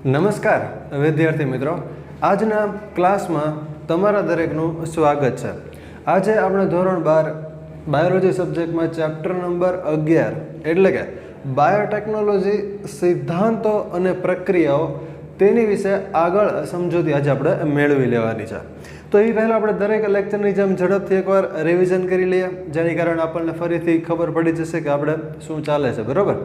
નમસ્કાર વિદ્યાર્થી મિત્રો, આજના ક્લાસમાં તમારા દરેકનું સ્વાગત છે। આજે આપણે ધોરણ 12 બાયોલોજી સબ્જેક્ટમાં ચેપ્ટર નંબર 11 એટલે કે બાયોટેકનોલોજી સિદ્ધાંતો અને પ્રક્રિયાઓ તેની વિશે આગળ સમજૂતી આજે આપણે મેળવી લેવાની છે। તો એ પહેલાં આપણે દરેક લેક્ચરની જેમ ઝડપથી એકવાર રિવિઝન કરી લઈએ, જેની કારણે આપણને ફરીથી ખબર પડી જશે કે આપણે શું ચાલે છે, બરાબર।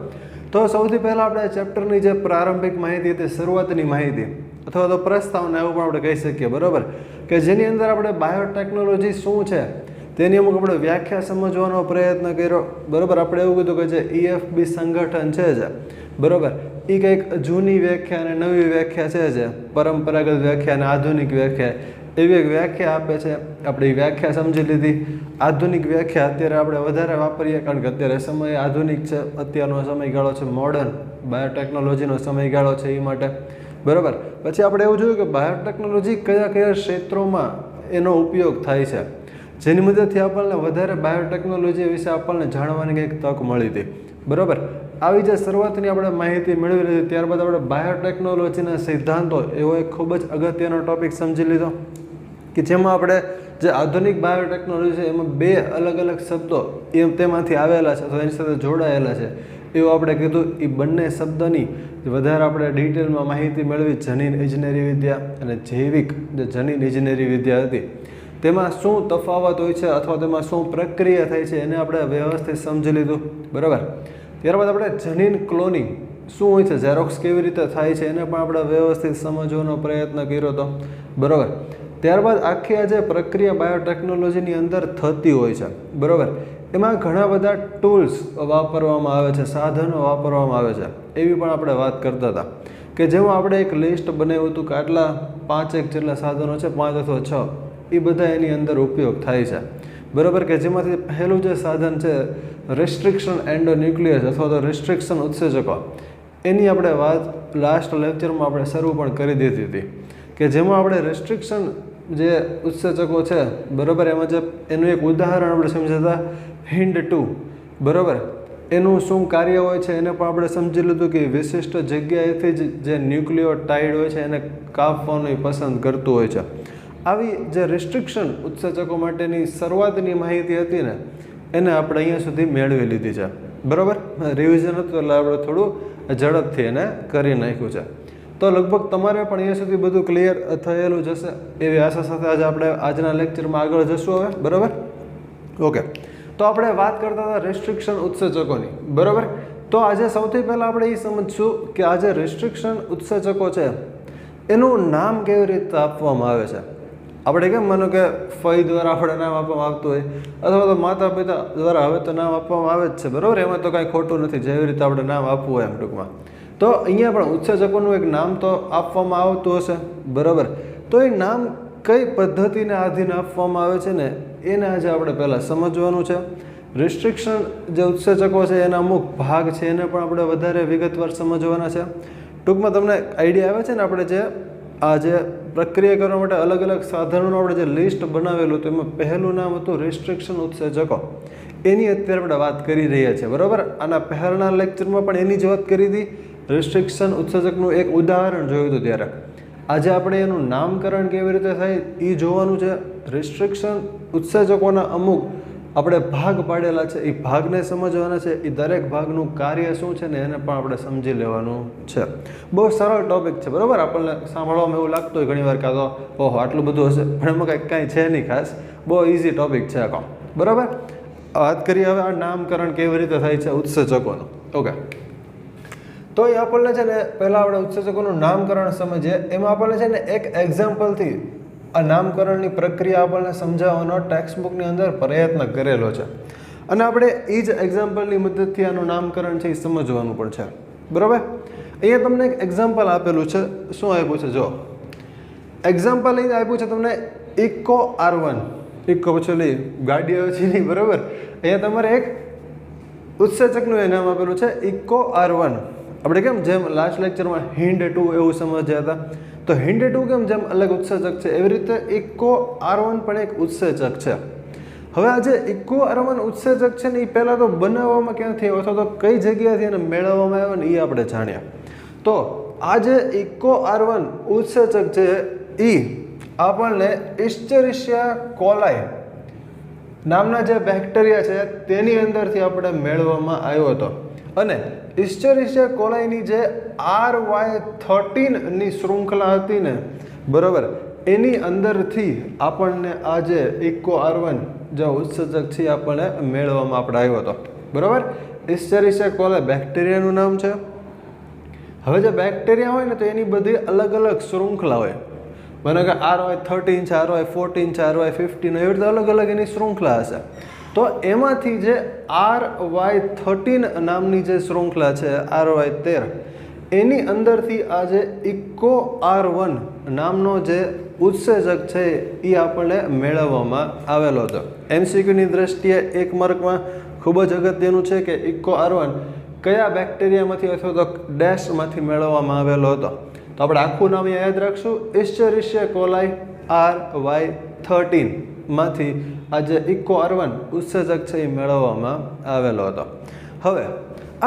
તો સૌથી પહેલાં આપણે ચેપ્ટરની જે પ્રારંભિક માહિતી હતી, શરૂઆતની માહિતી અથવા તો પ્રસ્તાવના એવું પણ આપણે કહી શકીએ, બરાબર, કે જેની અંદર આપણે બાયોટેકનોલોજી શું છે તેની અમુક આપણે વ્યાખ્યા સમજવાનો પ્રયત્ન કર્યો, બરાબર। આપણે એવું કીધું કે જે EFB સંગઠન છે બરાબર, એ કંઈક જૂની વ્યાખ્યા અને નવી વ્યાખ્યા છે પરંપરાગત વ્યાખ્યા અને આધુનિક વ્યાખ્યા, એવી એક વ્યાખ્યા આપે છે। આપણે એ વ્યાખ્યા સમજી લીધી। આધુનિક વ્યાખ્યા અત્યારે આપણે વધારે વાપરીએ કારણ કે અત્યારે સમય આધુનિક છે, અત્યારનો સમયગાળો છે મોડર્ન બાયોટેકનોલોજીનો સમયગાળો છે, એ માટે બરાબર। પછી આપણે એવું જોયું કે બાયોટેકનોલોજી કયા કયા ક્ષેત્રોમાં એનો ઉપયોગ થાય છે, જેની મદદથી આપણને વધારે બાયોટેકનોલોજી વિશે આપણને જાણવાની કંઈક તક મળી હતી, બરાબર। આવી જે શરૂઆતની આપણે માહિતી મેળવી લીધી, ત્યારબાદ આપણે બાયોટેકનોલોજીના સિદ્ધાંતો એવો એક ખૂબ જ અગત્યનો ટોપિક સમજી લીધો કે જેમાં આપણે જે આધુનિક બાયોટેકનોલોજી છે એમાં બે અલગ અલગ શબ્દો તેમાંથી આવેલા છે અથવા એની સાથે જોડાયેલા છે, એવું આપણે કીધું। એ બંને શબ્દની વધારે આપણે ડિટેલમાં માહિતી મેળવી, જનીન ઇજનેરી વિદ્યા અને જૈવિક જે જનીન ઇજનેરી વિદ્યા હતી તેમાં શું તફાવત હોય છે અથવા તેમાં શું પ્રક્રિયા થાય છે એને આપણે વ્યવસ્થિત સમજી લીધું, બરાબર। ત્યારબાદ આપણે જનીન ક્લોનિંગ શું હોય છે, ઝેરોક્સ કેવી રીતે થાય છે એને પણ આપણે વ્યવસ્થિત સમજવાનો પ્રયત્ન કર્યો હતો, બરાબર। ત્યારબાદ આખી આ જે પ્રક્રિયા બાયોટેકનોલોજીની અંદર થતી હોય છે, બરાબર, એમાં ઘણા બધા ટૂલ્સ વાપરવામાં આવે છે, સાધનો વાપરવામાં આવે છે, એવી પણ આપણે વાત કરતા હતા કે જેમાં આપણે એક લિસ્ટ બનાવ્યું હતું કે આટલા 5 જેટલા સાધનો છે, 5 અથવા 6, એ બધા એની અંદર ઉપયોગ થાય છે, બરાબર। કે જેમાંથી પહેલું જે સાધન છે રિસ્ટ્રિક્શન એન્ડોન્યુક્લિયસ અથવા તો રિસ્ટ્રિક્શન ઉત્સેચકો, એની આપણે વાત લાસ્ટ લેક્ચરમાં આપણે શરૂ પણ કરી દીધી હતી કે જેમાં આપણે રિસ્ટ્રિક્શન જે ઉત્સેચકો છે, બરાબર, એમાં જે એનું એક ઉદાહરણ આપણે સમજતા HIND2, બરાબર, એનું શું કાર્ય હોય છે એને પણ આપણે સમજી લીધું કે વિશિષ્ટ જગ્યાએથી જ જે ન્યુક્લિયોટાઇડ હોય છે એને કાપવાનું પસંદ કરતું હોય છે। આવી જે રિસ્ટ્રિક્શન ઉત્સેચકો માટેની શરૂઆતની માહિતી હતી ને એને આપણે અહીંયા સુધી મેળવી લીધી છે, બરાબર। રિવિઝન હતું એટલે આપણે થોડું ઝડપથી એને કરી નાખ્યું છે। તો લગભગ તમારે પણ અહીંયા સુધી બધું ક્લિયર થયેલું જશે એવી આશા સાથે આજે આપણે આજના લેક્ચરમાં આગળ જશું હવે, બરાબર, ઓકે। તો આપણે વાત કરતા હતા રિસ્ટ્રિક્શન ઉત્સેચકોની, બરાબર। તો આજે સૌથી પહેલાં આપણે એ સમજશું કે આ જે રિસ્ટ્રિક્શન ઉત્સેચકો છે એનું નામ કેવી રીતે આપવામાં આવે છે। આપણે કેમ માનો કે ફઈ દ્વારા આપણે નામ આપવામાં આવતું હોય અથવા તો માતા પિતા દ્વારા હવે તો નામ આપવામાં આવે જ છે, બરાબર, એમાં તો કાંઈ ખોટું નથી, જેવી રીતે આપણે નામ આપવું હોય એમ ટૂંકમાં। તો અહીંયા પણ ઉત્સેચકોનું એક નામ તો આપવામાં આવતું હશે, બરાબર। તો એ નામ કઈ પદ્ધતિને આધીન આપવામાં આવે છે ને એને આજે આપણે પહેલાં સમજવાનું છે। રિસ્ટ્રિક્શન જે ઉત્સેચકો છે એના અમુક ભાગ છે એને પણ આપણે વધારે વિગતવાર સમજવાના છે। ટૂંકમાં તમને આઈડિયા આવે છે ને, આપણે જે આ જે પ્રક્રિયા કરવા માટે અલગ અલગ સાધનોનું આપણે જે લિસ્ટ બનાવેલું હતું એમાં પહેલું નામ હતું રિસ્ટ્રિક્શન ઉત્સેચકો, એની અત્યારે આપણે વાત કરી રહ્યા છીએ, બરાબર। આના પહેલાંના લેક્ચરમાં પણ એની જ વાત કરી હતી, રિસ્ટ્રિક્શન ઉત્સેચકનું એક ઉદાહરણ જોયું હતું ત્યારે। આજે આપણે એનું નામકરણ કેવી રીતે થાય એ જોવાનું છે। રિસ્ટ્રિક્શન ઉત્સેચકોના અમુક આપણે ભાગ પાડેલા છે, એ ભાગને સમજવાના છે, એ દરેક ભાગનું કાર્ય શું છે ને એને પણ આપણે સમજી લેવાનું છે। બહુ સરળ ટોપિક છે, બરાબર। આપણને સાંભળવામાં એવું લાગતું હોય ઘણીવાર કાં તો ઓહો આટલું બધું હશે, પણ એમાં કાંઈ છે નહીં ખાસ, બહુ ઇઝી ટોપિક છે આખો, બરાબર। વાત કરીએ હવે આ નામકરણ કેવી રીતે થાય છે ઉત્સેચકોનું, ઓકે। તો એ આપણને છે ને પહેલાં આપણે ઉત્સેચકોનું નામકરણ સમજીએ, એમાં આપણને છે ને એક એક્ઝામ્પલથી આ નામકરણની પ્રક્રિયા આપણને સમજાવવાનો ટેક્સ્ટબુકની અંદર પ્રયત્ન કરેલો છે અને આપણે એ જ એક્ઝામ્પલની મદદથી આનું નામકરણ છે એ સમજવાનું પણ છે, બરાબર। અહીંયા તમને એક એક્ઝામ્પલ આપેલું છે, શું આપ્યું છે જો એક્ઝામ્પલ અહીં આપ્યું છે તમને ઇકો R1, ઇકો પછી ગાડી આવે છે નહીં, બરાબર। અહીંયા તમારે એક ઉત્સેચકનું એ નામ આપેલું છે ઇકો R1। આપણે કેમ જેમ લાસ્ટ લેક્ચરમાં HIND2 એવું સમજ્યા હતા, તો HIND2 કેમ જેમ અલગ ઉત્સેચક છે એવી રીતે ઇકો R1 પણ એક ઉત્સેચક છે। હવે આ જે ઇકો R1 ઉત્સેચક છે ને એ પહેલાં તો બનાવવામાં ક્યાંથી આવ્યો અથવા તો કઈ જગ્યાએથી એને મેળવવામાં આવ્યો ને એ આપણે જાણ્યા। તો આ જે ઇકો R1 ઉત્સેચક છે એ આપણને ઇસ્ચેરિશિયા કોલાઈ નામના જે બેક્ટેરિયા છે તેની અંદરથી આપણે મેળવવામાં આવ્યો હતો અને ઇસ્ચેરિશિયા કોલાઈની જે RY13ની શૃંખલા હતી ને બરાબર, એની અંદરથી આપણને આ જે ઇકો R1 જે ઉત્સેચક છે આપણને મેળવવામાં આપણે આવ્યો હતો બરાબર. ઇસ્ચેરિશિયા કોલાઈ બેક્ટેરિયાનું નામ છે. હવે જે બેક્ટેરિયા હોય ને તો એની બધી અલગ અલગ શૃંખલા હોય, મને કે RY13 છે, RY14 છે, RY15 એવી રીતે અલગ અલગ એની શૃંખલા હશે. તો એમાંથી જે RY13 નામની જે શૃંખલા છે RY13 એની અંદરથી આ જે ઇકો R1 નામનો જે ઉત્સેચક છે એ આપણને મેળવવામાં આવેલો હતો. MCQની દ્રષ્ટિએ 1 માર્કમાં ખૂબ જ અગત્યનું છે કે ઇકો R1 કયા બેક્ટેરિયામાંથી અથવા તો ડેશમાંથી મેળવવામાં આવેલો હતો. તો આપણે આખું નામ યાદ રાખશું, ઇસ્ચેરિશિયા કોલાઈ RY13 માંથી આ જે ઇકો R1 ઉત્સેચક છે એ મેળવવામાં આવેલો હતો. હવે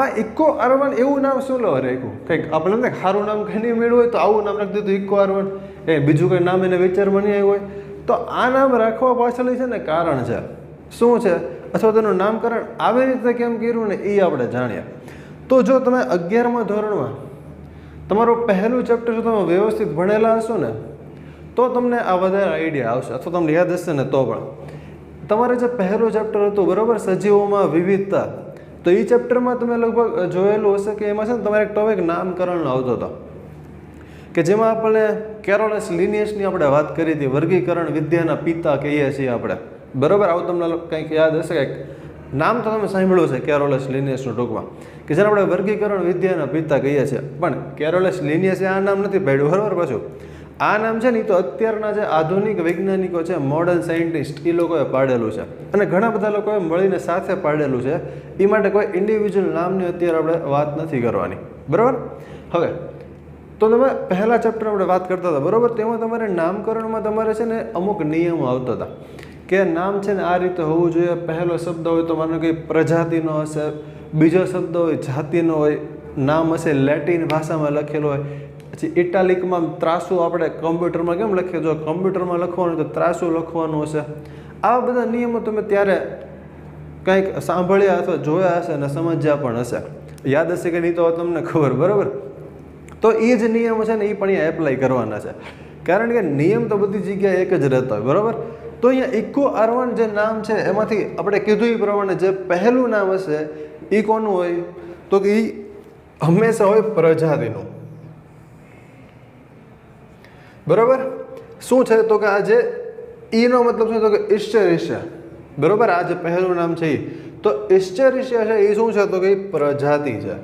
આ ઇકો R1 એવું નામ શું લેવા રાખ્યું? કંઈક આપણે સારું નામ કંઈ નહીં મેળવું હોય તો આવું નામ રાખી દીધું ઇકો R1, એ બીજું કંઈ નામ એને વિચારમાં નહીં આવ્યું હોય. તો આ નામ રાખવા પાછળ છે ને કારણ છે, શું છે અથવા તેનું નામકરણ આવી રીતે કેમ કર્યું ને એ આપણે જાણીએ. તો જો તમે 11મા ધોરણમાં તમારું પહેલું ચેપ્ટર જો તમે વ્યવસ્થિત ભણેલા હશો ને તો તમને આ વધારે આઈડિયા આવશે, અથવા તમને યાદ હશે ને તો પણ. તમારે જે પહેલું ચેપ્ટર હતું બરાબર, સજીવોમાં વિવિધતા, તો એ ચેપ્ટરમાં તમે લગભગ જોયેલું હશે કે એમાં છે ને તમારે એક ટોપિક નામકરણનો આવતો હતો કે જેમાં આપણે કેરોલસ લિનિયસની આપણે વાત કરી હતી, વર્ગીકરણ વિદ્યાના પિતા કહીએ છીએ આપણે બરાબર. આવું તમને કંઈક યાદ હશે, કંઈક નામ તો તમે સાંભળ્યું છે કેરોલસ લિનિયસનું ટૂંકમાં, કે જેને આપણે વર્ગીકરણ વિદ્યાના પિતા કહીએ છીએ. પણ કેરોલસ લિનિયસે આ નામ નથી પાડ્યું બરાબર. પાછું આ નામ છે ને એ તો અત્યારના જે આધુનિક વૈજ્ઞાનિકો છે, મોડર્ન સાયન્ટિસ્ટ, એ લોકોએ પાડેલું છે અને ઘણા બધા લોકોએ મળીને સાથે પાડેલું છે. એ માટે કોઈ ઇન્ડિવિજ્યુઅલ નામની અત્યારે આપણે વાત નથી કરવાની બરાબર. હવે તો તમે પહેલા ચેપ્ટર આપણે વાત કરતા હતા બરાબર, તેમાં તમારે નામકરણમાં તમારે છે ને અમુક નિયમો આવતા હતા કે નામ છે ને આ રીતે હોવું જોઈએ. પહેલો શબ્દ હોય તો માનો કે પ્રજાતિનો હશે, બીજો શબ્દ હોય જાતિનો હોય, નામ હશે લેટિન ભાષામાં લખેલો હોય, પછી ઇટાલિકમાં ત્રાસુ આપણે કમ્પ્યુટરમાં કેમ લખીએ, જો કમ્પ્યુટરમાં લખવાનું તો ત્રાસુ લખવાનું હશે. આવા બધા નિયમો તમે ત્યારે કંઈક સાંભળ્યા અથવા જોયા હશે અને સમજ્યા પણ હશે, યાદ હશે કે નહીં તો તમને ખબર બરાબર. તો એ જ નિયમો છે ને એ પણ અહીંયા એપ્લાય કરવાના છે, કારણ કે નિયમ તો બધી જગ્યાએ એક જ રહેતા હોય બરાબર. તો અહીંયા ઇકો R1 જે નામ છે એમાંથી આપણે કીધું એ પ્રમાણે જે પહેલું નામ હશે એ કોનું હોય તો કે એ હંમેશા હોય પ્રજાતિનું બરાબર. શું છે તો કે આ જે ઈનો મતલબ શું તો કે ઇસ્ચેરિશિયા બરાબર. આ જે પહેલું નામ છે એ તો ઇસ્ચેરિશિયા છે એ શું છે તો કે પ્રજાતિ છે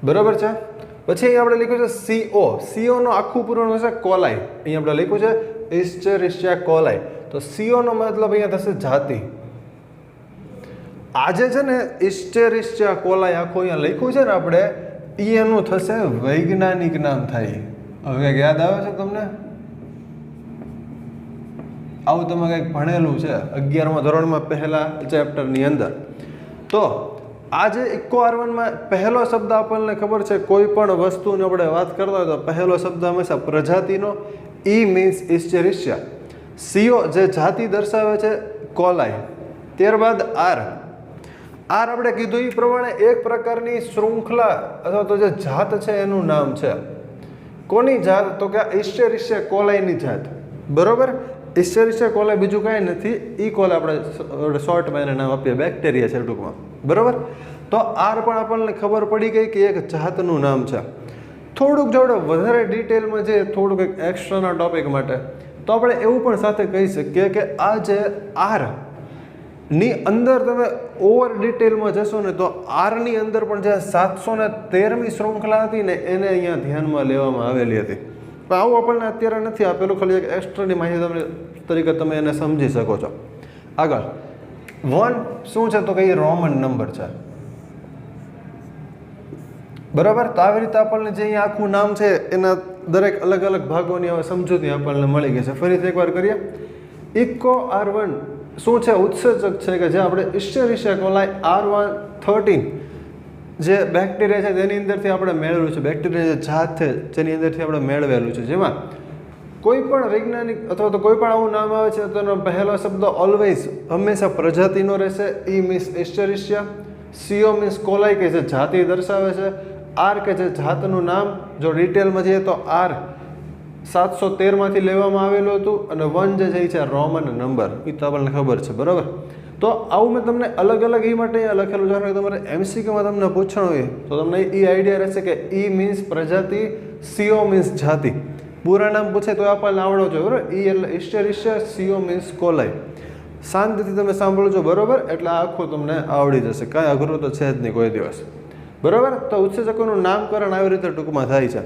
બરાબર છે. પછી અહીંયા આપણે લખ્યું છે CO નો આખું પૂર્ણ હશે કોલાઈ, અહીંયા આપણે લખ્યું છે ઇસ્ચેરિશિયા કોલાઈ, તો CO નો મતલબ અહીંયા થશે જાતિ. આજે છે ને ઇસ્ચેરિશિયા કોલાઈ આખું અહીંયા લખ્યું છે ને આપણે, એનું થશે વૈજ્ઞાનિક નામ થાય. હવે કંઈક યાદ આવે છે તમને? આવું તમે કંઈક ભણેલું છે 11મા ધોરણમાં પહેલા ચેપ્ટરની અંદર. તો આ જે ઇકો R1માં પહેલો શબ્દ આપણને ખબર છે, કોઈ પણ વસ્તુની આપણે વાત કરતા હોય તો પહેલો શબ્દ હંમેશા પ્રજાતિનો, E મીન્સ ઇસ્ચેરિશિયા, CO જે જાતિ દર્શાવે છે કોલાઈ, ત્યારબાદ R આપણે કીધું એ પ્રમાણે એક પ્રકારની શૃંખલા અથવા તો જે જાત છે એનું નામ છે. કોની જાત તો કે ઇસ્ચેરિશિયા કોલાઈની જાત બરોબર. ઇસ્ચેરિશિયા કોલાઈ બીજું કાંઈ નથી, ઈ કોલાઈ આપણે શોર્ટમાં એને નામ આપીએ, બેક્ટેરિયા છે ટૂંકમાં બરોબર. તો R પણ આપણને ખબર પડી ગઈ કે એક જાતનું નામ છે. થોડુંક જોડે વધારે ડિટેલમાં જે થોડુંક એક એક્સ્ટ્રાના ટોપિક માટે તો આપણે એવું પણ સાથે કહી શકીએ કે આ જે R ની અંદર તમે ઓવર ડિટેલમાં જશો ને તો R ની અંદર પણ જે 713મી શૃંખલા હતી ને એને અહીંયા ધ્યાનમાં લેવામાં આવેલી હતી. પણ આવું આપણને અત્યારે નથી આપેલું, ખાલી એક એક્સ્ટ્રાની માહિતી તરીકે તમે એને સમજી શકો છો. આગળ 1 શું છે તો કે એ રોમન નંબર છે બરાબર. તો આવી રીતે આપણને જે અહીંયા આખું નામ છે એના દરેક અલગ અલગ ભાગોની હવે સમજૂતી આપણને મળી ગઈ છે. ફરીથી એકવાર કરીએ. ઇકો R1 શું છે? ઉત્સેચક છે કે જે આપણે ઇસ્ચેરિશિયા કોલાઈ R13 જે બેક્ટેરિયા છે તેની અંદરથી આપણે મેળવેલું છે, બેક્ટેરિયા જે જાત છે જેની અંદરથી આપણે મેળવેલું છે, જેમાં કોઈ પણ વૈજ્ઞાનિક અથવા તો કોઈ પણ આવું નામ આવે છે તો એનો પહેલો શબ્દ ઓલવેઝ હંમેશા પ્રજાતિનો રહેશે. ઈ મીન્સ એસ્ચેરિશિયા, સીઓ મીન્સ કોલાઈ કે જે જાતિ દર્શાવે છે, આર કે જે જાતનું નામ, જો ડિટેલમાં જઈએ તો આર 713માંથી લેવામાં આવેલું હતું, અને 1 જે છે એ છે રોમન નંબર, એ તો આપણને ખબર છે, બરાબર. તો આવું મેં તમને અલગ અલગ એ માટે અહીંયા લખેલું છે કે તમારે એમસીક્યુમાં તમને પૂછવાનું હોય તો તમને એ આઈડિયા રહેશે કે ઈ મીન્સ પ્રજાતિ, સીઓ મીન્સ જાતિ. પૂરા નામ પૂછે તો આપણને આવડો છે, બરાબર. ઈ એટલે એસ્ચેરિશિયા, સીઓ મીન્સ કોલાઈ. શાંતિથી તમે સાંભળજો, બરાબર. એટલે આખું તમને આવડી જશે, કાંઈ અઘરું તો છે જ નહીં કોઈ દિવસ, બરાબર. તો ઉત્સેચકોનું નામકરણ આવી રીતે ટૂંકમાં થાય છે.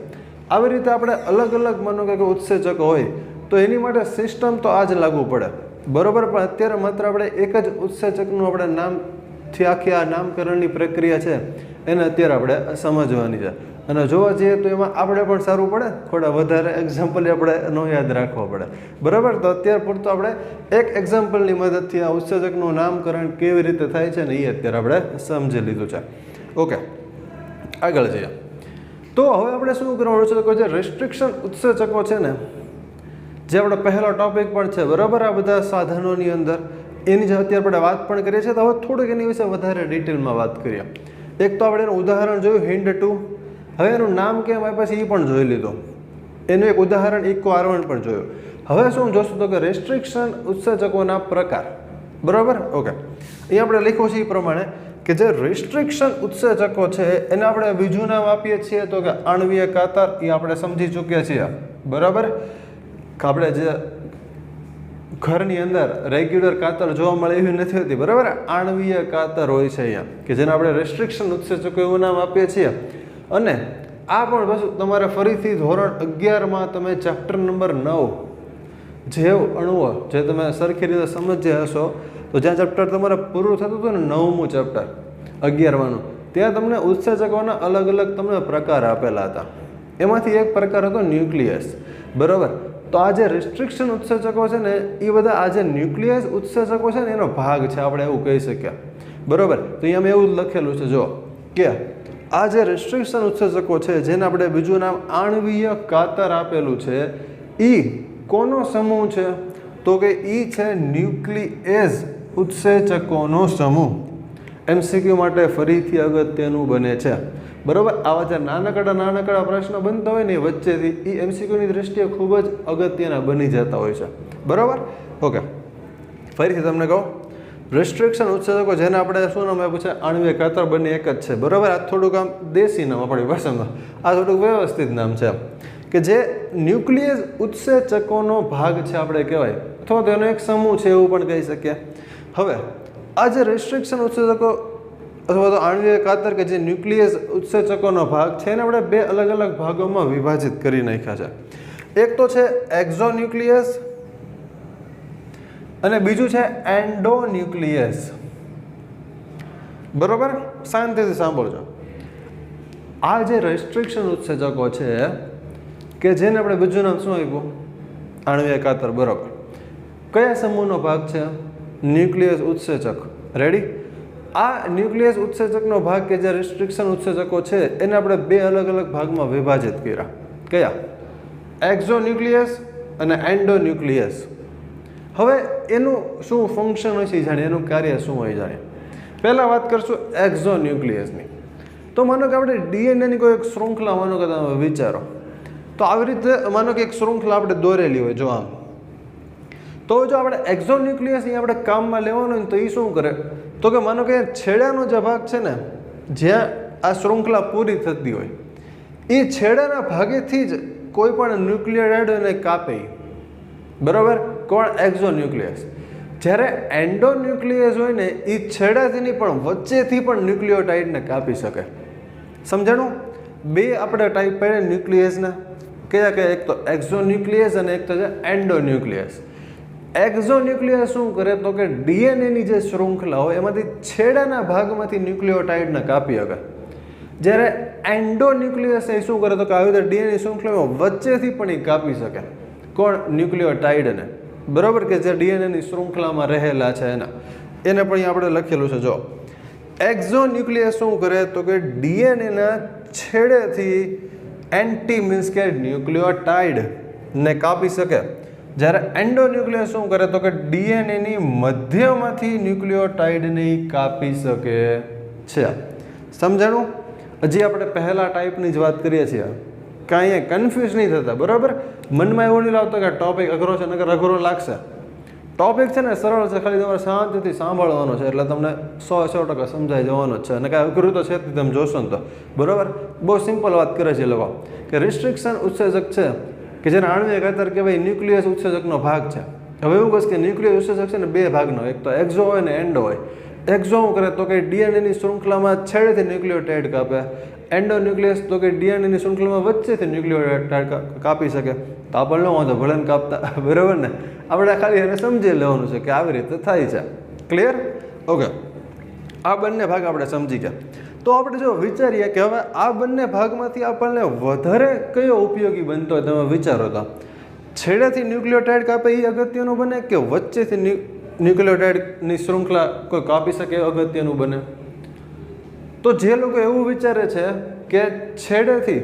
આવી રીતે આપણે અલગ અલગ માનો કે ઉત્સેચકો હોય તો એની માટે સિસ્ટમ તો આ જ લાગુ પડે, બરાબર. પણ અત્યારે માત્ર આપણે એક જ ઉત્સેચકનું આપણે નામથી આખી આ નામકરણની પ્રક્રિયા છે એને અત્યારે આપણે સમજવાની છે. અને જોવા જઈએ તો એમાં આપણે પણ સારું પડે, થોડા વધારે એક્ઝામ્પલ આપણે ન યાદ રાખવા પડે, બરાબર. તો અત્યારે પૂરતું આપણે એક એક્ઝામ્પલની મદદથી આ ઉત્સેચકનું નામકરણ કેવી રીતે થાય છે ને એ અત્યારે આપણે સમજી લીધું છે. ઓકે, આગળ જઈએ. તો હવે આપણે શું કરવાનું છે કે જે રેસ્ટ્રિક્શન ઉત્સેચકો છે ને, જે આપણો પહેલો ટોપિક પણ છે, બરાબર. આ બધા સાધનોની અંદર એની જે અત્યારે આપણે વાત પણ કરીએ છીએ, તો હવે થોડુંક એની વિશે વધારે ડિટેલમાં વાત કરીએ. એક તો આપણે એનું ઉદાહરણ જોયું હિન્ડ 2, હવે એનું નામ કેમ આપ્યા છે એ પણ જોઈ લીધું, એનું એક ઉદાહરણ ઇકો R1 પણ જોયું. હવે શું જોશું તો કે રેસ્ટ્રિક્શન ઉત્સેચકોના પ્રકાર, બરાબર. ઓકે, અહીં આપણે લખ્યું છે એ પ્રમાણે કે જે રેસ્ટ્રિક્શન ઉત્સેચકો છે એને આપણે બીજું નામ આપીએ છીએ તો કે આણ્વીય કાતર, એ આપણે સમજી ચૂક્યા છીએ, બરાબર. આપણે જે ઘરની અંદર રેગ્યુલર કાતર જોવા મળે એવી નથી હોતી, બરાબર. આણ્વીય કાતર હોય છે અહીંયા, કે જેને આપણે રેસ્ટ્રિક્શન ઉત્સેચકો એવું નામ આપીએ છીએ. અને આ પણ પાછું તમારે ફરીથી ધોરણ 11માં તમે ચેપ્ટર નંબર 9 જૈવ અણુઓ જે તમે સરખી રીતે સમજ્યા હશો, તો જ્યાં ચેપ્ટર તમારે પૂરું થતું હતું ને 9મું ચેપ્ટર 11માનું, ત્યાં તમને ઉત્સેચકોના અલગ અલગ તમને પ્રકાર આપેલા હતા. એમાંથી એક પ્રકાર હતો ન્યુક્લિયસ, બરાબર. તો આ જે રેસ્ટ્રિક્શન ઉત્સેચકો છે ને એ બધા આ જે ન્યુક્લિયસ ઉત્સેચકો છે ને એનો ભાગ છે, આપણે એવું કહી શકીએ, બરાબર. તો અહીંયા મેં એવું જ લખેલું છે જો કે આ જે રેસ્ટ્રિક્શન ઉત્સેચકો છે જેને આપણે બીજું નામ આણ્વીય કાતર આપેલું છે, એ કોનો સમૂહ છે તો કે એ છે ન્યુક્લિએઝ ઉત્સેચકોનો સમૂહ. એમસીક્યુ માટે ફરીથી અગત્યનું બને છે, બરાબર. આવા જે નાનકડા પ્રશ્ન બનતા હોય ને એ વચ્ચેથી એ એમસીક્યુની દ્રષ્ટિએ ખૂબ જ અગત્યના બની જતા હોય છે, બરાબર. ઓકે, ફરીથી તમને કહું, રેસ્ટ્રિક્શન ઉત્સેચકો જેને આપણે શું નામ આપ્યું છે આણ્વીય કાતર, બંને એક જ છે, બરાબર. આ થોડુંક આમ દેશી નામ આપણી ભાષામાં, આ થોડુંક વ્યવસ્થિત નામ છે, કે જે ન્યુક્લિયસ ઉત્સેચકોનો ભાગ છે આપણે કહેવાય, અથવા તો એનો એક સમૂહ છે એવું પણ કહી શકીએ. હવે આ જે રેસ્ટ્રિક્શન ઉત્સેચકો અથવા તો આણ્વીય કાતર કે જે ન્યુક્લિયસ ઉત્સેચકોનો ભાગ છે એને આપણે બે અલગ અલગ ભાગોમાં વિભાજિત કરી નાખ્યા છે. એક તો છે એક્ઝોન્યુક્લિયસ અને બીજું છે એન્ડોન્યુક્લિયસ, બરોબર. શાંતિથી સાંભળજો. આ જે રેસ્ટ્રિક્શન ઉત્સેચકો છે કે જેને આપણે બીજું નામ શું આપ્યું આણ્વીય કાતર, બરોબર. કયા સમૂહનો ભાગ છે ન્યુક્લિયસ ઉત્સેચક, રેડી. આ ન્યુક્લિયસ ઉત્સેચકનો ભાગ કે જે રેસ્ટ્રિક્શન ઉત્સેચકો છે એને આપણે બે અલગ અલગ ભાગમાં વિભાજિત કર્યા. કયા? એક્ઝોન્યુક્લિયસ અને એન્ડોન્યુક્લિયસ. હવે એનું શું ફંક્શન હોય છે જાણીએ, એનું કાર્ય શું હોય જાણીએ. પહેલાં વાત કરશું એક્ઝોન્યુક્લિયસની. તો માનો કે આપણે ડીએનએની કોઈ એક શૃંખલા માનો કે તમે વિચારો, તો આવી રીતે માનો કે એક શૃંખલા આપણે દોરેલી હોય, જો આમ. તો જો આપણે એક્ઝોન્યુક્લિયસ અહીં આપણે કામમાં લેવાનું હોય તો એ શું કરે તો કે માનો કે છેડાનો જે ભાગ છે ને જ્યાં આ શૃંખલા પૂરી થતી હોય એ છેડાના ભાગેથી જ કોઈ પણ ન્યુક્લિયોટાઇડને કાપે, બરાબર. કોણ? એક્ઝોન્યુક્લિયસ. જ્યારે એન્ડોન્યુક્લિયસ હોય ને એ છેડાથી પણ વચ્ચેથી પણ ન્યુક્લિયોટાઇડને કાપી શકે. સમજાણું? બે આપણે ટાઈપ પડે ન્યુક્લિયસના, કયા કયા? એક તો એક્ઝોન્યુક્લિયસ અને એક તો છે એન્ડોન્યુક્લિયસ. એક્ઝોન્યુક્લિયસ શું કરે તો કે ડીએનએની જે શૃંખલા હોય એમાંથી છેડાના ભાગમાંથી ન્યુક્લિયોટાઇડને કાપી શકે. જ્યારે એન્ડોન્યુક્લિયસ એ શું કરે તો કે આવી રીતે ડીએનએ શૃંખલામાં વચ્ચેથી પણ એ કાપી શકે. કોણ? ન્યુક્લિયોટાઇડને, બરાબર, કે જે ડીએનએની શૃંખલામાં રહેલા છે એને પણ આપણે લખેલું છે. જો એક્ઝોન્યુક્લિયસ શું કરે તો કે ડીએનએના છેડેથી એન્ટી મીન્સ કે ન્યુક્લિયોટાઇડ ને કાપી શકે, જ્યારે એન્ડોન્યુક્લિયસ શું કરે તો કે ડીએનએની મધ્યમાંથી ન્યુક્લિયોટાઇડને કાપી શકે છે. સમજાણું? હજી આપણે પહેલા ટાઈપની જ વાત કરીએ છીએ, કાંઈ કન્ફ્યુઝ નહીં થતા, બરાબર? મનમાં એવું નહીં લાવતો કે ટોપિક અઘરો છે, નકર અઘરો લાગશે. ટોપિક છે ને સરળ છે, ખાલી તમારે શાંતિથી સાંભળવાનો છે એટલે તમને 100% સમજાઈ જવાનો જ છે. અને કાંઈ અઘરું તો છે જ તમે જોશો ને તો, બરાબર? બહુ સિમ્પલ વાત કરે છે એ લોકો કે રિસ્ટ્રિક્શન ઉત્સેચક છે કે જેને આણ્વિક ખાતર કહેવાય ન્યુક્લિયસ ઉત્સેચકનો ભાગ છે. હવે એવું કહે કે ન્યુક્લિયસ ઉત્સેચક છે ને બે ભાગનો, એક તો એક્ઝો હોય ને એન્ડો હોય. એક્ઝો શું કરે તો કે ડીએનએની શૃંખલામાં છેડેથી ન્યુક્લિયોટાઇડ કાપે, એન્ડોન્યુક્લિયસ તો કે ડીએનએની શૃંખલામાં વચ્ચેથી ન્યુક્લિયોટાઇડ કાપી શકે. તો આપણને વાંધો ભલે ને કાપતા, બરાબર ને? આપણે ખાલી એને સમજી લેવાનું છે કે આવી રીતે થાય છે. ક્લિયર? ઓકે, આ બંને ભાગ આપણે સમજી ગયા. તો આપણે જો વિચારીએ કે હવે આ બંને ભાગમાંથી આપણને વધારે કયો ઉપયોગી બનતો હોય, તમે વિચારો તો છેડેથી ન્યુક્લિયોટાઇડ કાપે એ અગત્યનું બને કે વચ્ચેથી ન્યુક્લિયોટાઇડની શૃંખલા કોઈ કાપી શકે એ અગત્યનું બને? તો જે લોકો એવું વિચારે છે કે છેડેથી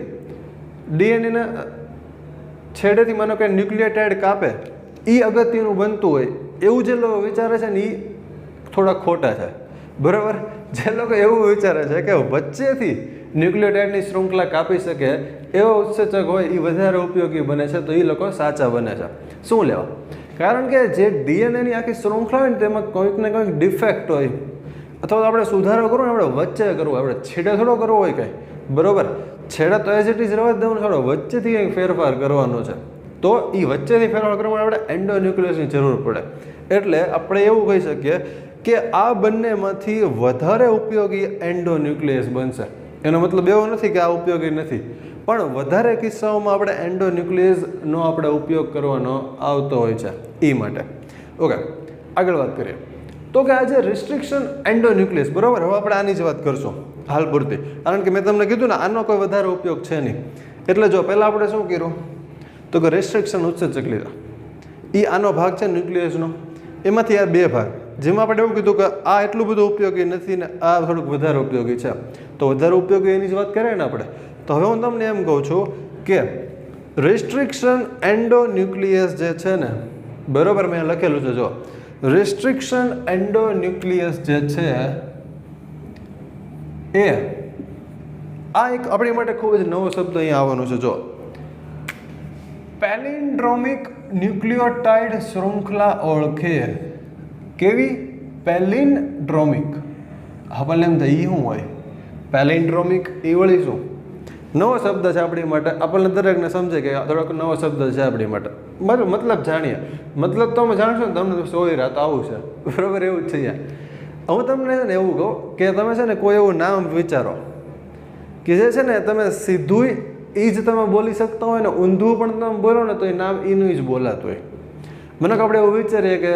ડીએનએના છેડેથી માનો કે ન્યુક્લિયોટાઇડ કાપે એ અગત્યનું બનતું હોય, એવું જે લોકો વિચારે છે ને એ થોડા ખોટા છે, બરાબર? જે લોકો એવું વિચારે છે કે વચ્ચેથી ન્યુક્લિયોટાઇડની શૃંખલા કાપી શકે એવો ઉત્સેચક હોય એ વધારે ઉપયોગી બને છે, તો એ લોકો સાચા બને છે. શું લેવા? કારણ કે જે ડીએનએની આખી શૃંખલા હોય ને તેમાં કોઈક ને કોઈક ડિફેક્ટ હોય, અથવા તો આપણે સુધારો કરવો ને આપણે વચ્ચે કરવો, આપણે છેડે થોડો કરવો હોય કંઈ, બરાબર? છેડે તો એઝ ઇટ ઇઝ રહેવા દેવાનું, થોડો વચ્ચેથી કંઈક ફેરફાર કરવાનો છે. તો એ વચ્ચેથી ફેરફાર કરવા માટે આપણે એન્ડોન્યુક્લિયસની જરૂર પડે. એટલે આપણે એવું કહી શકીએ કે આ બંનેમાંથી વધારે ઉપયોગી એન્ડોન્યુક્લિયસ બનશે. એનો મતલબ એવો નથી કે આ ઉપયોગી નથી, પણ વધારે કિસ્સાઓમાં આપણે એન્ડોન્યુક્લિયસનો આપણે ઉપયોગ કરવાનો આવતો હોય છે એ માટે. ઓકે, આગળ વાત કરીએ તો કે આ જે રિસ્ટ્રિક્શન એન્ડોન્યુક્લિયસ, બરાબર? હવે આપણે આની જ વાત કરશું હાલ પૂરતી, કારણ કે મેં તમને કીધું ને આનો કોઈ વધારે ઉપયોગ છે નહીં. એટલે જો પહેલાં આપણે શું કર્યું તો કે રિસ્ટ્રિક્શન ઉત્સેચક લીધા, એ આનો ભાગ છે ન્યુક્લિયસનો. એમાંથી આ બે ભાગ, જેમાં આપણે એવું કીધું કે આ એટલું બધું ઉપયોગી નથી ને આ થોડુંક વધારે ઉપયોગી છે, તો વધારે ઉપયોગી એની જ વાત કરીએ ને આપણે. તો હવે હું તમને એમ કહું છું કે રિસ્ટ્રિક્શન એન્ડોન્યુક્લિયસ જે છે ને, બરાબર? મેં લખેલું છે જો, રિસ્ટ્રિક્શન એન્ડોન્યુક્લિયસ જે છે એ આ એક આપણી માટે ખૂબ જ નવો શબ્દ અહીંયા આવવાનો છે. જો, પેલિન્ડ્રોમિક ન્યુક્લિયોટાઇડ શૃંખલા ઓળખે. કેવી? પેલિન્ડ્રોમિક. આપણને એમ થાય એ શું હોય? પેલિન્ડ્રોમિક એ વળી શું? નવો શબ્દ છે આપણી માટે, આપણને દરેકને સમજે કે થોડોક નવો શબ્દ છે આપણી માટે. બરાબર? મતલબ જાણીએ, મતલબ તમે જાણશો ને તમને સોય રાત આવું છે, બરાબર? એવું જ છે યાર. હું તમને છે ને એવું કહું કે તમે છે ને કોઈ એવું નામ વિચારો કે જે છે ને તમે સીધું એ જ તમે બોલી શકતા હોય ને ઊંધું પણ તમે બોલો ને તો એ નામ એનું જ બોલાતું હોય. મને આપણે એવું વિચારીએ કે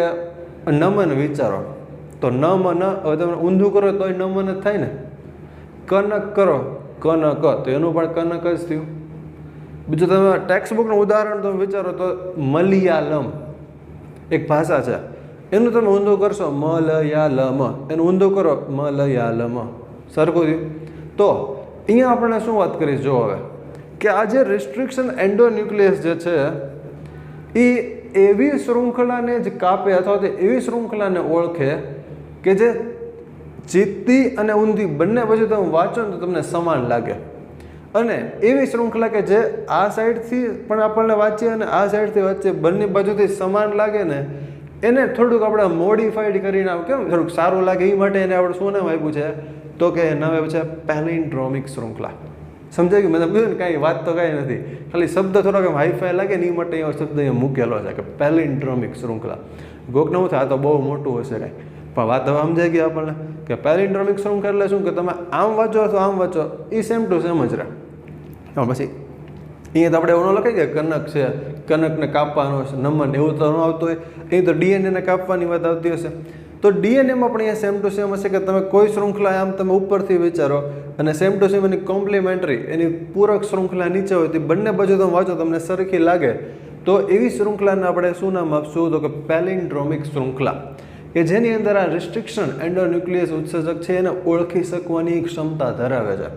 નમન વિચારો તો નમન, હવે તમે ઊંધું કરો તો એ નમન જ થાય ને. કનક કરો, કનક, તો એનું પણ કનક જ થયું. બીજું તમે ટેક્સ્ટ બુકનું ઉદાહરણ તમે વિચારો તો મલયાલમ એક ભાષા છે, એનું તમે ઊંધું કરશો મલયાલમ, એનું ઊંધું કરો મલયાલમ, સરખું થયું. તો અહીંયા આપણે શું વાત કરીશ જો હવે કે આ જે રિસ્ટ્રિક્શન એન્ડોન્યુક્લિયસ જે છે એ એવી શૃંખલાને જ કાપે અથવા તો એવી શૃંખલાને ઓળખે કે જે ચીત્તી અને ઊંધી બંને પછી તમે વાંચો ને તો તમને સમાન લાગે, અને એવી શૃંખલા કે જે આ સાઈડથી પણ આપણને વાંચીએ અને આ સાઈડથી વાંચીએ બંને બાજુથી સમાન લાગે ને એને થોડુંક આપણે મોડિફાઈડ કરીને કેમ થોડુંક સારું લાગે એ માટે એને આપણે શું નામ આપ્યું છે તો કે નામ આપ્યું છે પેલિન્ડ્રોમિક શૃંખલા. સમજાય ગયું? મેં કીધું ને કાંઈ વાત તો કાંઈ નથી, ખાલી શબ્દ થોડોક એમ હાઈફાઈ લાગે ને એ માટે એવો શબ્દ અહીંયા મૂકેલો છે કે પેલિન્ડ્રોમિક શૃંખલા. ગોક નવું થાય તો બહુ મોટું હશે કાંઈ, પણ વાત હવે સમજાઈ ગઈ આપણને કે પેલિન્ડ્રોમિક શૃંખલા એટલે શું કે તમે આમ વાંચો અથવા આમ વાંચો એ સેમ ટુ સેમ જ રહે. પછી અહીંયા તો આપણે એવું ન લખાય કે કનક છે, કનકને કાપવાનો છે, નમન એવું તો ન આવતું હોય. અહીં તો ડીએનએને કાપવાની વાત આવતી હશે. તો ડીએનએમાં પણ અહીંયા સેમ ટુ સેમ હશે કે તમે કોઈ શૃંખલા આમ તમે ઉપરથી વિચારો અને સેમ ટુ સેમ એની કોમ્પ્લિમેન્ટરી એની પૂરક શૃંખલા નીચે હોય તે બંને બાજુ તમે વાંચો તમને સરખી લાગે તો એવી શૃંખલાને આપણે શું નામ આપશું તો કે પેલિન્ડ્રોમિક શૃંખલા. કે જેની અંદર આ રિસ્ટ્રિક્શન એન્ડોન્યુક્લિયસ ઉત્સેચક છે એને ઓળખી શકવાની ક્ષમતા ધરાવે છે.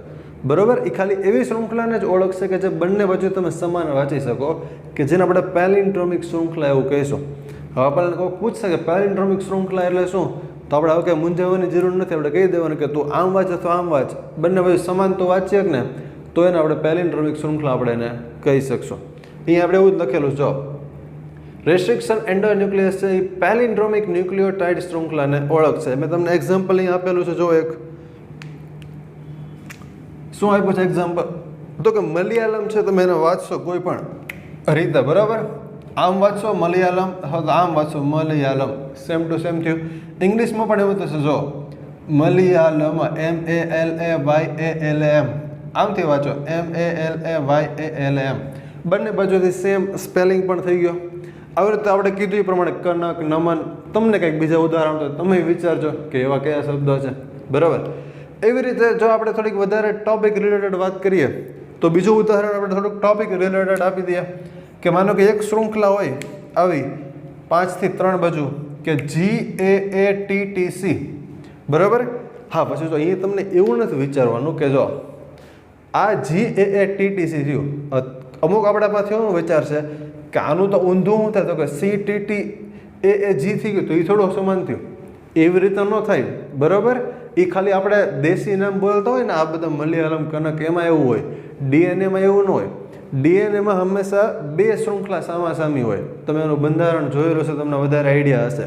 બરોબર, એ ખાલી એવી શૃંખલાને જ ઓળખશે કે જે બંને વચ્ચે તમે સમાન વાંચી શકો, કે જેને આપણે પેલિન્ડ્રોમિક શૃંખલા એવું કહીશું. હવે આપણને કોઈ પૂછશે કે પેલિન્ડ્રોમિક શૃંખલા એટલે શું, તો આપણે હવે કંઈ મૂંઝાવવાની જરૂર નથી. આપણે કહી દેવાનું કે તું આમ વાંચ અથવા આમ વાંચ, બંને વચ્ચે સમાન તો વાંચીએ ને, તો એને આપણે પેલિન્ડ્રોમિક શૃંખલા આપણે એને કહી શકશું. અહીંયા આપણે એવું જ લખેલું જો રેસ્ટ્રિક્શન એન્ડોન્યુક્લિયસ છે એ પેલિન્ડ્રોમિક ન્યુક્લિયોટાઇડ શૃંખલાને ઓળખશે. મેં તમને એક્ઝામ્પલ અહીં આપેલું છે, જો એક શું આપ્યું છે એક્ઝામ્પલ, તો કે મલયાલમ છે, તમે એને વાંચશો કોઈ પણ રીતે, બરાબર, આમ વાંચશો મલયાલમ, આમ વાંચશો મલયાલમ, સેમ ટુ સેમ થયું. ઇંગ્લિશમાં પણ એવું થશે, જો મલયાલમ MALAYALM, આમથી વાંચો MALAYALM, બંને બાજુથી સેમ સ્પેલિંગ પણ થઈ ગયો. આવી રીતે આપણે કીધું એ પ્રમાણે કનક, નમન, તમને કંઈક બીજા ઉદાહરણ તો તમે વિચારજો કે એવા કયા શબ્દો છે, બરાબર. એવી રીતે જો આપણે થોડીક વધારે ટોપિક રિલેટેડ વાત કરીએ તો બીજું ઉદાહરણ આપણે થોડુંક ટોપિક રિલેટેડ આપી દઈએ કે માનો કે એક શૃંખલા હોય આવી 5 થી 3 બાજુ કે GAATTC, બરાબર. હા, પછી જો અહીંયા તમને એવું નથી વિચારવાનું કે જો આ GAATTC થયું, અમુક આપણામાં થયો વિચાર છે કે આનું તો ઊંધું શું થાય, તો કે CTTAAG થઈ ગયું, તો એ થોડું સમાન થયું. એવી રીતે ન થાય, બરાબર. એ ખાલી આપણે દેશી નામ બોલતા હોય ને, આ બધા મલયાલમ, કનક, એમાં એવું હોય. ડીએનએમાં એવું ન હોય. ડીએનએમાં હંમેશા 2 શૃંખલા સામાસામી હોય. તમે એનું બંધારણ જોયેલું છે, તમને વધારે આઈડિયા હશે.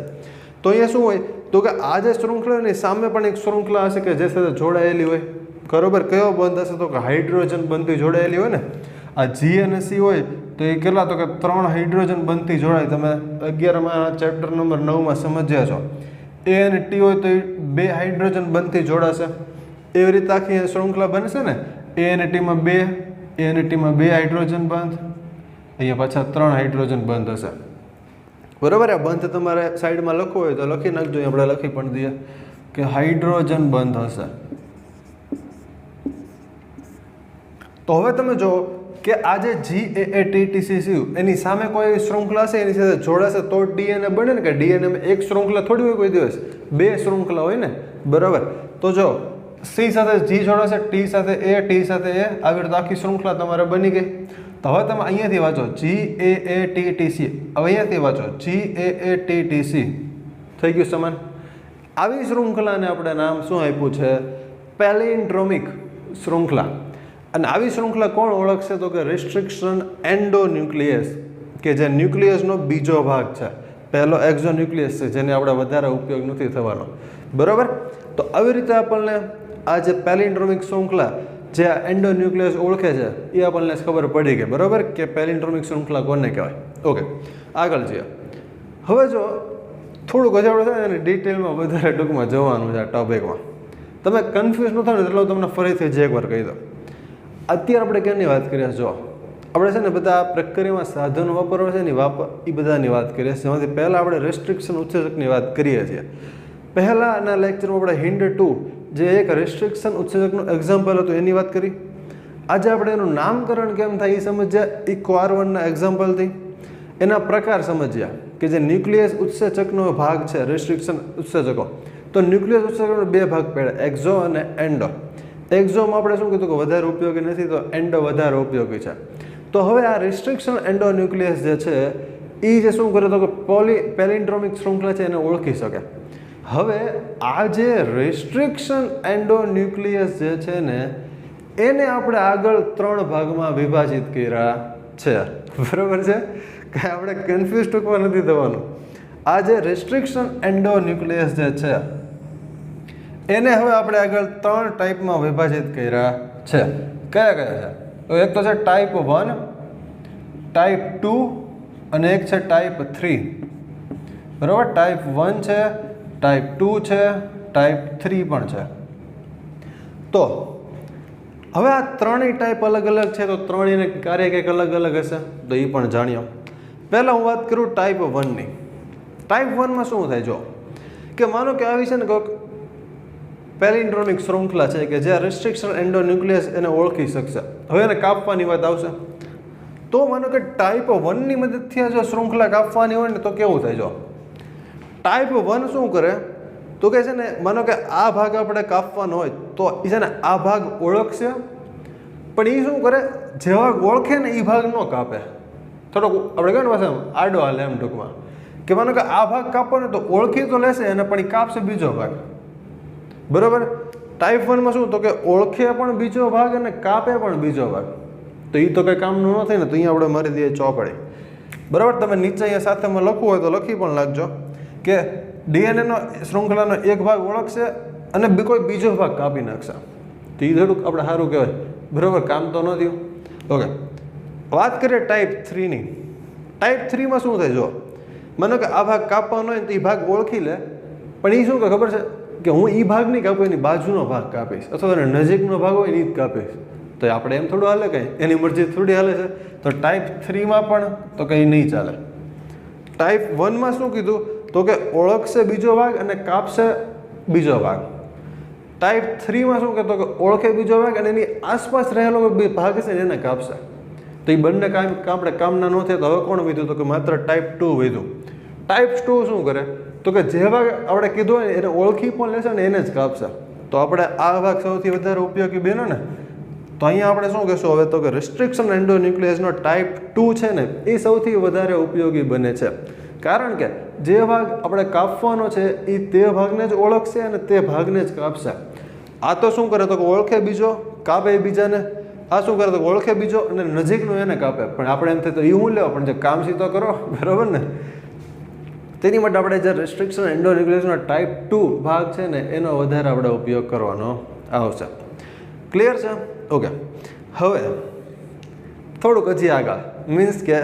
તો અહીંયા શું હોય, તો કે આ જે શૃંખલા ની સામે પણ એક શૃંખલા હશે કે જે સાથે જોડાયેલી હોય, બરોબર. કયો બંધ હશે, તો કે હાઇડ્રોજન બંધથી જોડાયેલી હોય ને. આ G અને C હોય તો એ કેટલા, તો કે 3 હાઇડ્રોજન બંધથી જોડાય. તમે 11માં ચેપ્ટર નંબર 9માં સમજ્યા છો. A અને T હોય તો એ 2 હાઇડ્રોજન બંધથી જોડાશે. એવી રીતે આખી શૃંખલા બનશે ને. A અને T માં 2, A અને T માં 2 હાઇડ્રોજન બંધ, અહીંયા પાછા 3 હાઇડ્રોજન બંધ હશે, બરાબર. આ બંધ તમારે સાઈડમાં લખવું હોય તો લખી નાખજો. આપણે લખી પણ દઈએ કે હાઇડ્રોજન બંધ હશે. તો હવે તમે જો કે આ જે GAATTC એની સામે કોઈ શૃંખલા છે, એની સાથે જોડાશે તો ડીએનએ બને ને. કે ડીએનએમાં એક શૃંખલા થોડી હોય કોઈ દિવસ, 2 શૃંખલા હોય ને, બરાબર. તો જો C સાથે G જોડાશે, T સાથે A, T સાથે A, આવી રીતે આખી શૃંખલા તમારે બની ગઈ. તો હવે તમે અહીંયાથી વાંચો GAATTC, હવે અહીંયાથી વાંચો GAATTC, થઈ ગયું સમાન. આવી શૃંખલાને આપણે નામ શું આપ્યું છે, પેલિન્ડ્રોમિક શૃંખલા. અને આવી શૃંખલા કોણ ઓળખશે, તો કે રિસ્ટ્રિક્શન એન્ડોન્યુક્લિયસ, કે જે ન્યુક્લિયસનો બીજો ભાગ છે. પહેલો એક્ઝોન્યુક્લિયસ છે, જેને આપણે વધારે ઉપયોગ નથી થવાનો, બરાબર. તો આવી રીતે આપણને આ જે પેલિન્ડ્રોમિક શૃંખલા જે એન્ડોન્યુક્લિયસ ઓળખે છે એ આપણને ખબર પડી ગઈ, બરાબર, કે પેલિન્ડ્રોમિક શૃંખલા કોને કહેવાય. ઓકે, આગળ જઈએ. હવે જો થોડુંક હજી આપણે છે ને ડિટેલમાં વધારે ટૂંકમાં જવાનું છે આ ટોપિકમાં. તમે કન્ફ્યુઝ ન થાવ ને એટલે તમને ફરીથી જ એકવાર કહી દો. અત્યારે આપણે કેની વાત કરીએ, જો આપણે છે ને બધા પ્રક્રિયામાં સાધનો વાપરવા છે ને એ બધાની વાત કરીએ છીએ. એમાંથી પહેલાં આપણે રેસ્ટ્રિક્શન ઉત્સેચકની વાત કરીએ છીએ. પહેલાંના લેક્ચરમાં આપણે હિન્ડ 2 જે એક રેસ્ટ્રિક્શન ઉત્સેચકનું એક્ઝામ્પલ હતું એની વાત કરી. આજે આપણે એનું નામકરણ કેમ થાય એ સમજ્યા, ઇક્વાર1ના એક્ઝામ્પલથી. એના પ્રકાર સમજ્યા કે જે ન્યુક્લિયસ ઉત્સેચકનો ભાગ છે, રેસ્ટ્રિક્શન ઉત્સેચકો. તો ન્યુક્લિયસ ઉત્સેચકોને 2 ભાગ પડ્યા, એક્ઝો અને એન્ડો. એક્ઝોમાં આપણે શું કીધું કે વધારે ઉપયોગી નથી, તો એન્ડો વધારે ઉપયોગી છે. તો હવે આ રિસ્ટ્રિક્શન એન્ડોન્યુક્લિયસ જે છે એ જે શું કરે, તો કે પેલિન્ડ્રોમિક શૃંખલા છે એને ઓળખી શકે. હવે આ જે રેસ્ટ્રિક્શન એન્ડોન્યુક્લિયસ જે છે ને એને આપણે આગળ 3 ભાગમાં વિભાજિત કર્યા છે, બરાબર છે. કે આપણે કન્ફ્યુઝ ટૂંકમાં નથી થવાનું. આ જે રેસ્ટ્રિક્શન એન્ડોન્યુક્લિયસ જે છે એને હવે આપણે આગળ 3 ટાઈપમાં વિભાજિત કર્યા છે. કયા કયા છે? તો એક તો છે ટાઈપ 1, ટાઈપ 2 અને એક છે ટાઈપ 3, બરાબર. ટાઈપ 1 છે, ટાઈપ 2 છે, ટાઈપ 3 પણ છે. તો હવે આ 3 ટાઈપ અલગ અલગ છે, તો 3 કાર્ય કંઈક અલગ અલગ હશે, તો એ પણ જાણ્યો. પહેલાં હું વાત કરું ટાઈપ 1ની. ટાઈપ 1માં શું થાય, જો કે માનો કે આવી છે ને કોઈક પેલિન્ડ્રોમિક શૃંખલા છે કે જે રેસ્ટ્રિક્શન એન્ડોન્યુક્લિયસ એને ઓળખી શકશે. હવે એને કાપવાની વાત આવશે. તો માનો કે ટાઈપ 1ની મદદથી જો શૃંખલા કાપવાની હોય ને તો કેવું થાય, જો ટાઈપ 1 શું કરે તો કે છે ને માનો કે આ ભાગ આપણે કાપવાનો હોય તો એ છે ને આ ભાગ ઓળખશે, પણ એ શું કરે જે ભાગ ઓળખે ને એ ભાગ ન કાપે, થોડોક આપણે કહે ને પાછા આડો હાલે એમ ટૂંકમાં, કે માનો કે આ ભાગ કાપો ને તો ઓળખી તો લેશે અને પણ એ કાપશે બીજો ભાગ, બરાબર. ટાઈપ 1માં શું તો કે ઓળખે પણ બીજો ભાગ અને કાપે પણ બીજો ભાગ, તો એ તો કંઈ કામનું ન થાય ને, તો અહીંયા આપણે મારી દઈએ ચોપડી, બરાબર. તમે નીચે અહીંયા સાથેમાં લખવું હોય તો લખી પણ લાગજો કે ડીએનએનો શૃંખલાનો એક ભાગ ઓળખશે અને કોઈ બીજો ભાગ કાપી નાખશે, તો એ થોડુંક આપણે સારું કહેવાય, બરાબર. કામ તો ન થયું. ઓકે, વાત કરીએ ટાઈપ 3ની. ટાઈપ 3માં શું થાય, જો માનો કે આ ભાગ કાપવાનો હોય તો એ ભાગ ઓળખી લે, પણ એ શું કે ખબર છે કે હું એ ભાગ નહીં કાપું, એની બાજુનો ભાગ કાપીશ અથવા એને નજીકનો ભાગ હોય એ જ કાપીશ, તો આપણે એમ થોડું હાલે, કંઈ એની મરજી થોડી હાલે છે. તો ટાઈપ 3માં પણ તો કંઈ નહીં ચાલે. ટાઈપ 1માં શું કીધું તો કે ઓળખશે બીજો ભાગ અને કાપશે બીજો ભાગ. ટાઈપ 3માં શું કહેતો કે ઓળખે બીજો ભાગ અને એની આસપાસ રહેલો બે ભાગ છે ને એને કાપશે, તો એ બંને આપણે કામના ન થાય. તો હવે કોણ વધ્યું તો કે માત્ર ટાઈપ 2 વધ્યું. ટાઈપ 2 શું કરે તો કે જે ભાગ આપણે કીધું હોય એને ઓળખી પણ લેશે ને એને જ કાપશે. તો આપણે આ ભાગ સૌથી વધારે ઉપયોગી બન્યો ને, તો અહીંયા આપણે શું કહેશું હવે તો કે રિસ્ટ્રિક્શન એન્ડોન્યુક્લિયસનો ટાઈપ 2 છે ને એ સૌથી વધારે ઉપયોગી બને છે, કારણ કે જે ભાગ આપણે કાપવાનો છે એ તે ભાગને જ ઓળખશે અને તે ભાગને જ કાપશે. આ તો શું કરે તો કે ઓળખે બીજો કાપે બીજાને, આ શું કરે તો ઓળખે બીજો અને નજીકનો એને કાપે. પણ આપણે એમ થાય તો એ હું લેવો, પણ જે કામ સીધો કરો, બરાબર ને. તેની માટે આપણે જે રિસ્ટ્રિક્શન એન્ડોન્યુક્લિયસનો ટાઈપ 2 ભાગ છે ને એનો વધારે આપણે ઉપયોગ કરવાનો આવશે. ક્લિયર છે? ઓકે, હવે થોડુંક હજી આગળ, મીન્સ કે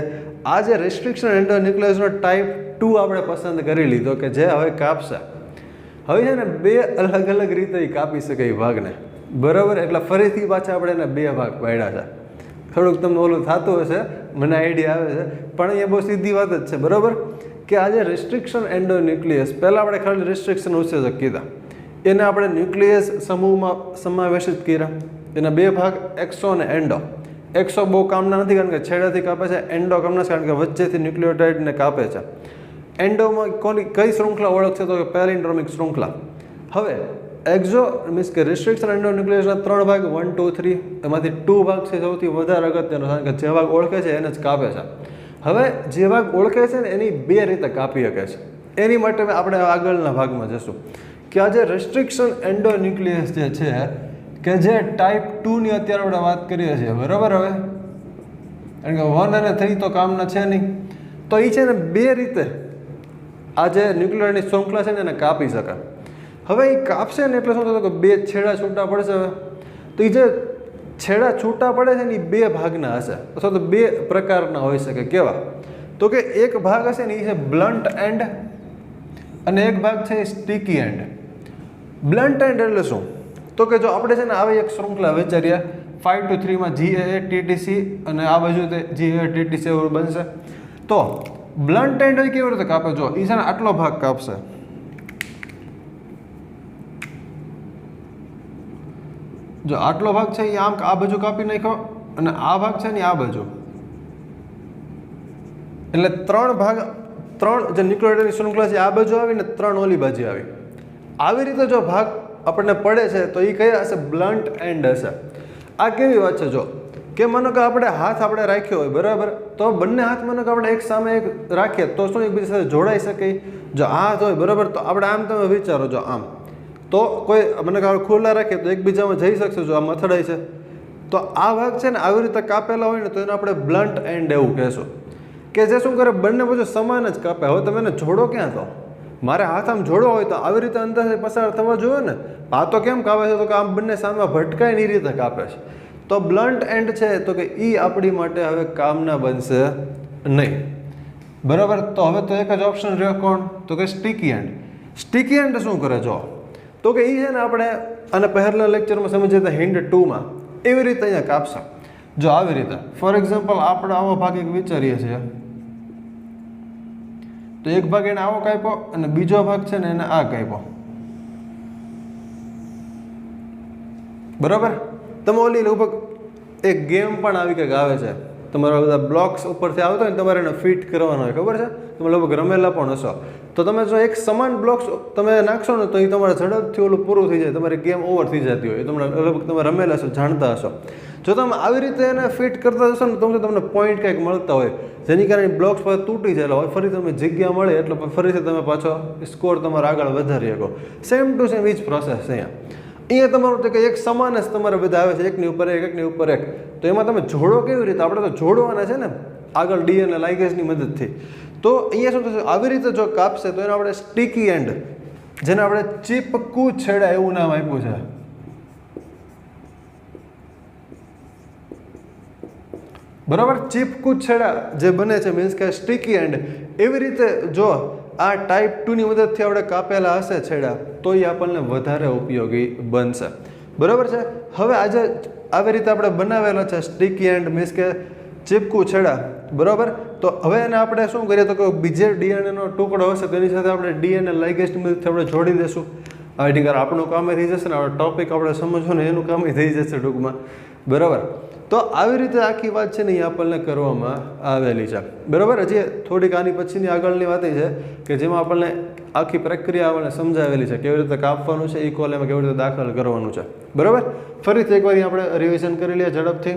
આ જે રિસ્ટ્રિક્શન એન્ડોન્યુક્લિયસનો ટાઈપ 2 આપણે પસંદ કરી લીધો કે જે હવે કાપશે. હવે છે ને બે અલગ અલગ રીતે એ કાપી શકે એ ભાગને, બરાબર. એટલે ફરીથી પાછા આપણે એને બે ભાગ પાડ્યા છે. થોડુંક તમને ઓલું થતું હશે, મને આઈડિયા આવે છે, પણ અહીંયા બહુ સીધી વાત જ છે, બરાબર. કે આજે રિસ્ટ્રિક્શન એન્ડોન્યુક્લિયસ, પહેલાં આપણે ખાલી રિસ્ટ્રિક્શન ઉત્સેચક કીધા, એને આપણે ન્યુક્લિયસ સમૂહમાં સમાવેશિત કર્યા. એના બે ભાગ એક્સો અને એન્ડો. એક્સો બહુ કામના નથી કારણ કે છેડાથી કાપે છે, એન્ડો કામના કારણ કે વચ્ચેથી ન્યુક્લિયોટાઇડને કાપે છે. એન્ડોમાં કઈ શૃંખલા ઓળખશે તો કે પેલિન્ડ્રોમિક શૃંખલા. હવે એક્ઝો મીન્સ કે રિસ્ટ્રિક્શન એન્ડોન્યુક્લિયસના 3 ભાગ 1, 2, 3, એમાંથી 2 ભાગ છે સૌથી વધારે અગત્યનો, કારણ કે જે ભાગ ઓળખે છે એને જ કાપે છે. હવે જે ભાગ ઓળખે છે ને એની બે રીતે કાપી શકે છે. એની માટે આપણે આગળના ભાગમાં જશું કે આ જે રિસ્ટ્રિક્શન એન્ડોન્યુક્લિયસ જે છે કે જે ટાઈપ 2ની અત્યારે આપણે વાત કરીએ છીએ, બરાબર. હવે કારણ કે 1 અને 3 તો કામના છે નહીં, તો એ છે ને બે રીતે આ જે ન્યુક્લિયોટાઇડની શૃંખલા છે ને એને કાપી શકે. હવે એ કાપશે ને એટલે શું થતું કે બે છેડા છૂટા પડશે. હવે તો એ જે છેડા છૂટા પડે છે ને એ બે ભાગના હશે અથવા તો બે પ્રકારના હોઈ શકે. કેવા તો કે એક ભાગ હશે ને એ છે બ્લન્ટ એન્ડ અને એક ભાગ છે સ્ટીકી એન્ડ. બ્લન્ટ એન્ડ એટલે શું તો કે જો આપણે છે ને આવી એક શૃંખલા વિચારીએ 5 to 3માં GAA TTC અને આ બાજુ તે GAA TTC એવું બનશે. તો બ્લન્ટ એન્ડ કેવી રીતે કાપે, જો એ છે ને આટલો ભાગ કાપશે, જો આટલો ભાગ છે એ આમ આ બાજુ કાપી નાખ્યો અને આ ભાગ છે ને આ બાજુ, એટલે 3 ભાગ, 3 જે ન્યુક્લિયોટાઇડની શૃંખલા છે આ બાજુ આવી ને 3 ઓલી બાજુ આવી. આવી રીતે જો ભાગ આપણને પડે છે તો એ કયા હશે, બ્લન્ટ એન્ડ હશે. આ કેવી વાત છે, જો કે માનો કે આપણે હાથ આપણે રાખ્યો હોય, બરાબર, તો બંને હાથ માનો કે આપણે એક સામે એક રાખીએ તો શું એકબીજા સાથે જોડાઈ શકે. જો આ હાથ હોય, બરાબર, તો આપણે આમ તમે વિચારો, જો આમ તો કોઈ મને કે ખુલ્લા રાખીએ તો એકબીજામાં જઈ શકશે. જો આ મથડાય છે તો આ ભાગ છે ને આવી રીતે કાપેલા હોય ને તો એને આપણે બ્લન્ટ એન્ડ એવું કહેશું, કે જે શું કરે બંને બાજુ સમાન જ કાપે. હવે તમે એને જોડો ક્યાં, તો મારે હાથ આમ જોડો હોય તો આવી રીતે અંદરથી પસાર થવા જોઈએ ને. આ તો કેમ કાપે છે તો કે આમ બંને સામે ભટકાય ને એ રીતે કાપે છે. તો બ્લન્ટ એન્ડ છે તો કે એ આપણી માટે હવે કામના બનશે નહીં, બરાબર. તો હવે તો એક જ ઓપ્શન રહ્યો, કોણ તો કે સ્ટીકી એન્ડ. સ્ટીકી એન્ડ શું કરે, જો તો કે એ છે ને આપણે અને પહેલા લેક્ચરમાં સમજીએ હતા હિન્ટ 2માં એવી રીતે અહીંયા કાપશે. જો આવી રીતે ફોર એક્ઝામ્પલ આપણે આવો ભાગ એક વિચારીએ છીએ તો એક ભાગ એને આવો કાપ્યો અને બીજો ભાગ છે ને એને આ કાપ્યો, બરાબર. તમે ઓલી લગભગ એક ગેમ પણ આવી કંઈક આવે છે તમારા બધા બ્લોક્સ ઉપરથી આવતા હોય ને તમારે એને ફિટ કરવાના હોય, ખબર છે? તમે લગભગ રમેલા પણ હશો. તો તમે જો એક સમાન બ્લોક્સ તમે નાખશો ને તો એ તમારે ઝડપથી ઓલું પૂરું થઈ જાય, તમારી ગેમ ઓવર થઈ જતી હોય. તમને લગભગ તમે રમેલા હશો, જાણતા હશો. જો તમે આવી રીતે એને ફિટ કરતા જશો ને તો તમને પોઈન્ટ કંઈક મળતા હોય, જેની કારણે બ્લોક્સ પાછા તૂટી જાય હોય, ફરી તમે જગ્યા મળે એટલે ફરીથી તમે પાછો સ્કોર તમારે આગળ વધારી શકો. સેમ ટુ સેમ એ જ પ્રોસેસ છે અહીંયા તમારું કે એક સમાન જ તમારે બધા આવે છે, એકની ઉપર એક, એકની ઉપર એક. તો એમાં તમે જોડો કેવી રીતે? આપણે તો જોડવાના છે ને આગળ DNA લાઇગેસની મદદથી. તો અહીંયા શું થશે? આવી રીતે જો કાપશે તો એને આપણે સ્ટીકી એન્ડ, જેને આપણે ચીપકું છેડા એવું નામ આપ્યું છે. બરાબર, ચીપકું છેડા જે બને છે મીન્સ કે સ્ટીકી એન્ડ. એવી રીતે જો આ ટાઈપ 2 ની મદદથી આપણે કાપેલા હશે છેડા તો એ આપણને વધારે ઉપયોગી બનશે. બરાબર છે. હવે આજે આવી રીતે આપણે બનાવેલા છે સ્ટીકી એન્ડ મીન્સ કે ચીપકું છેડા. બરાબર, તો હવે એને આપણે શું કરીએ તો કે બીજે DNA નો ટુકડો હશે તેની સાથે આપણે DNA લાઇગેસની મદદથી આપણે જોડી દઈશું. આઈ આપણું કામ થઈ જશે ને, આપણે ટોપિક આપણે સમજવું ને એનું કામ થઈ જશે ટૂંકમાં. બરાબર, તો આવી રીતે આખી વાત છે ને એ આપણને કરવામાં આવેલી છે. બરાબર, હજી થોડીક આની પછીની આગળની વાત એ છે કે જેમાં આપણને આખી પ્રક્રિયા આપણને સમજાવેલી છે, કેવી રીતે કાપવાનું છે, ઈ કોલમમાં કેવી રીતે દાખલ કરવાનું છે. બરાબર, ફરીથી એકવાર આપણે રિવિઝન કરી લઈએ ઝડપથી.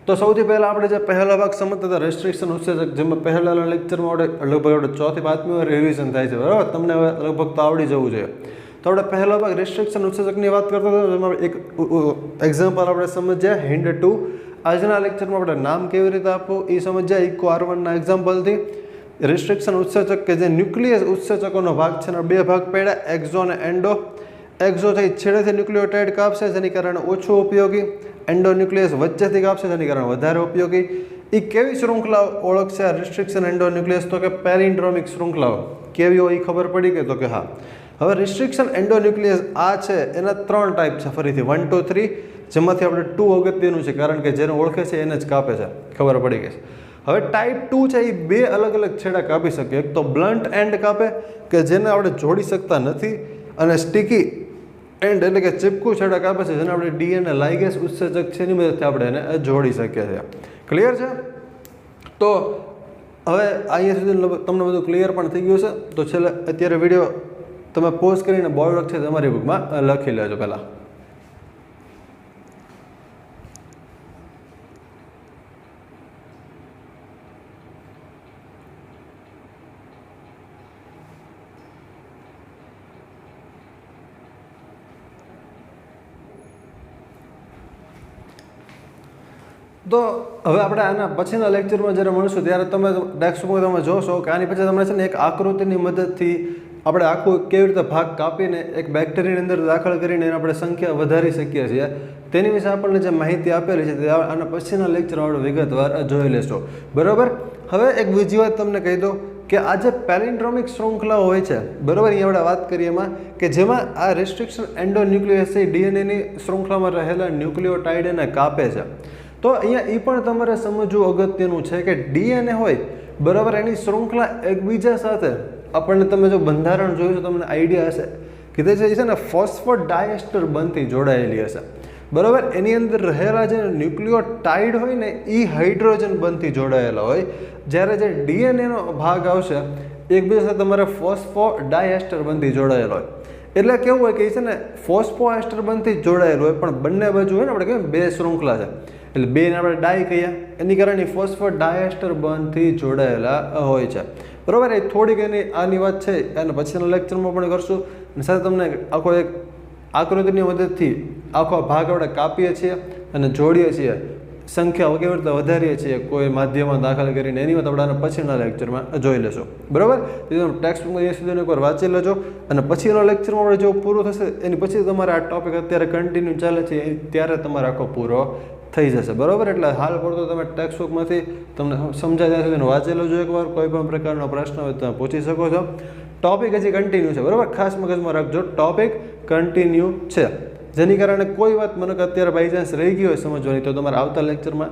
તો સૌથી પહેલાં આપણે જે પહેલો ભાગ સમજતા હતા રેસ્ટ્રિક્શન ઉત્સેચક, જેમાં પહેલાના લેક્ચરમાં આપણે લગભગ આપણે 4 થી 5મી વાર રિવિઝન થાય છે. બરાબર, તમને હવે લગભગ તો આવડી જવું જોઈએ. તો આપણે પહેલો ભાગ રેસ્ટ્રિક્શન ઉત્સેચકની વાત કરતા હતા, જેમાં એક એક્ઝામ્પલ આપણે સમજ્યા હિન્ટ 2. આજના લેક્ચરમાં આપણે નામ કેવી રીતે આપવું એ સમજ્યા ઇકો R1ના એક્ઝામ્પલથી. રેસ્ટ્રિક્શન ઉત્સેચક કે જે ન્યુક્લિયસ ઉત્સેચકોનો ભાગ છે, બે ભાગ પડ્યા, એક્ઝો અને એન્ડો. એક્ઝો થઈ છેડેથી ન્યુક્લિયોટાઇડ કાપશે જેની કારણે ઓછું ઉપયોગી, એન્ડો ન્યુક્લિયસ વચ્ચેથી કાપશે જેની કારણે વધારે ઉપયોગી. એ કેવી શૃંખલાઓ ઓળખશે આ રેસ્ટ્રિક્શન એન્ડો ન્યુક્લિયસ? તો કે પેલિન્ડ્રોમિક શૃંખલાઓ. કેવી હોય એ ખબર પડી કે? તો કે હા. હવે રેસ્ટ્રિક્શન એન્ડો ન્યુક્લિયસ આ છે એના 3 ટાઈપ છે, ફરીથી 1 2 3, જેમાંથી આપણે 2 અગત્યનું છે કારણ કે જેને ઓળખે છે એને જ કાપે છે, ખબર પડી ગઈ છે. હવે ટાઈપ 2 છે એ 2 અલગ અલગ છેડા કાપી શકે. એક તો બ્લન્ટ એન્ડ કાપે કે જેને આપણે જોડી શકતા નથી, અને સ્ટીકી એન્ડ એટલે કે ચીપકું છેડા કાપે છે જેને આપણે DNA લાઇગેસ ઉત્સેચક છે એની મદદથી આપણે એને જોડી શકીએ છીએ. ક્લિયર છે? તો હવે અહીંયા સુધી તમને બધું ક્લિયર પણ થઈ ગયું છે. તો છેલ્લે અત્યારે વિડીયો તમે પોઝ કરીને બોર્ડ છે તમારી બુકમાં લખી લેજો પહેલાં. તો હવે આપણે આના પછીના લેક્ચરમાં જ્યારે મળશું ત્યારે તમે ટેક્સ્ટબુક તમે જોશો કે આની પછી તમને છે ને એક આકૃતિની મદદથી આપણે આખું કેવી રીતે ભાગ કાપીને એક બેક્ટેરિયાની અંદર દાખલ કરીને એને આપણે સંખ્યા વધારી શકીએ છીએ તેની વિશે આપણને જે માહિતી આપેલી છે તે આના પછીના લેક્ચરમાં આપણે વિગતવાર જોઈ લેશું. બરાબર, હવે એક બીજી વાત તમને કહી દઉં કે આ જે પેલિન્ડ્રોમિક શૃંખલાઓ હોય છે, બરાબર, અહીંયા આપણે વાત કરીએ એમાં કે જેમાં આ રેસ્ટ્રિક્શન એન્ડો ન્યુક્લિયસ છે DNAની શૃંખલામાં રહેલા ન્યુક્લિયોટાઇડ એને કાપે છે. તો અહીંયા એ પણ તમારે સમજવું અગત્યનું છે કે DNA હોય, બરાબર, એની શૃંખલા એકબીજા સાથે આપણને તમે જો બંધારણ જોયું તો તમને આઈડિયા હશે કે તે જે છે ને ફોસ્ફોડાયસ્ટર બંધથી જોડાયેલી હશે. બરાબર, એની અંદર રહેલા જે ન્યુક્લિયોટાઇડ હોય ને એ હાઇડ્રોજન બંધથી જોડાયેલા હોય, જ્યારે જે DNAનો ભાગ આવશે એકબીજા સાથે તમારે ફોસ્ફોડાયસ્ટર બંધથી જોડાયેલો હોય. એટલે કેવું હોય કે એ છે ને ફોસ્ફોએસ્ટર બંધથી જોડાયેલું હોય પણ બંને બાજુ હોય ને આપણે કહીએ બે શૃંખલા છે એટલે બેને આપણે ડાય કહીએ, એની કારણે ફોસ્ફોડાયસ્ટર બંધથી જોડાયેલા હોય છે. બરાબર, એ થોડીક એની આની વાત છે અને પછીના લેક્ચરમાં પણ કરશું. અને સાથે તમને આખો એક આકૃતિની મદદથી આખો ભાગ આપણે કાપીએ છીએ અને જોડીએ છીએ, સંખ્યા કેવી રીતે વધારીએ છીએ કોઈ માધ્યમમાં દાખલ કરીને, એની વાત આપણે પછીના લેક્ચરમાં જોઈ લેશું. બરાબર, તો ટેક્સ્ટબુકમાં એ સુધીને એકવાર વાંચી લેજો અને પછીનો લેક્ચરમાં આપણે જો પૂરું થશે એની પછી તમારે આ ટોપિક અત્યારે કન્ટિન્યુ ચાલે છે ત્યારે તમારે આખો પૂરો થઈ જશે. બરાબર, એટલે હાલ પડતો તમે ટેક્સ્ટબુકમાંથી તમને સમજાય ત્યાં સુધી વાંચી લેજો એકવાર. કોઈ પણ પ્રકારનો પ્રશ્ન હોય તમે પૂછી શકો છો. ટોપિક હજી કન્ટિન્યુ છે, બરાબર, ખાસ મગજમાં રાખજો, ટોપિક કન્ટિન્યુ છે, જેની કારણે કોઈ વાત મને અત્યારે બાય ચાન્સ રહી ગઈ હોય સમજવાની તો તમારે આવતા લેક્ચરમાં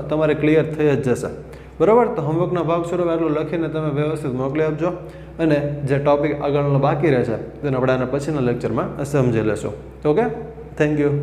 તમારે ક્લિયર થઈ જ જશે. બરાબર, તો હોમવર્કના ભાગ સ્વરૂપે આટલું લખીને તમે વ્યવસ્થિત મોકલી આપજો અને જે ટોપિક આગળનો બાકી રહે છે તેને આપણે આના પછીના લેક્ચરમાં સમજી લેશું. Okay, thank you.